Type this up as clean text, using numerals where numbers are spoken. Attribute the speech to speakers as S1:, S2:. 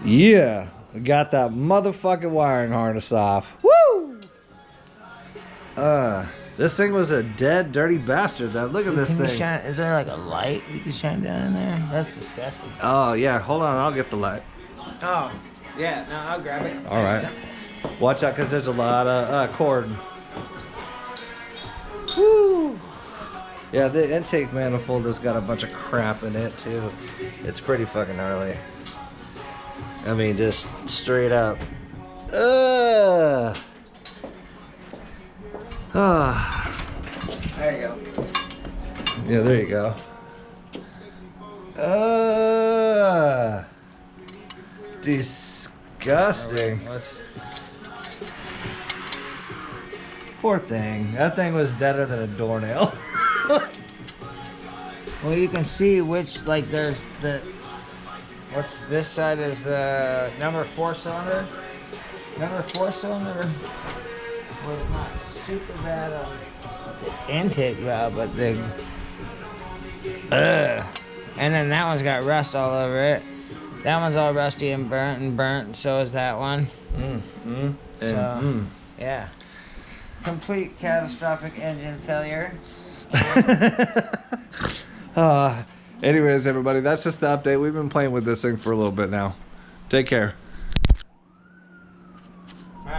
S1: Yeah, we got that motherfucking wiring harness off. Woo! This thing was a dead, dirty bastard. Though. Look at this thing.
S2: Is there like a light you can shine down in there? That's disgusting.
S1: Oh yeah, hold on, I'll get the light.
S2: Oh, yeah, no, I'll grab it.
S1: All right. Watch out, cause there's a lot of cord. Woo! Yeah, the intake manifold has got a bunch of crap in it too. It's pretty fucking gnarly. I mean, just straight up.
S2: There you go.
S1: Yeah, there you go. Disgusting. Poor thing. That thing was deader than a doornail.
S2: Well, you can see which, like, there's the... What's this side is the number 4 cylinder. Number 4 cylinder was not super bad on the intake valve, but the... And then that one's got rust all over it. That one's all rusty and burnt, and so is that one. Yeah. Complete catastrophic engine failure.
S1: Anyways, everybody, that's just the update. We've been playing with this thing for a little bit now. Take care.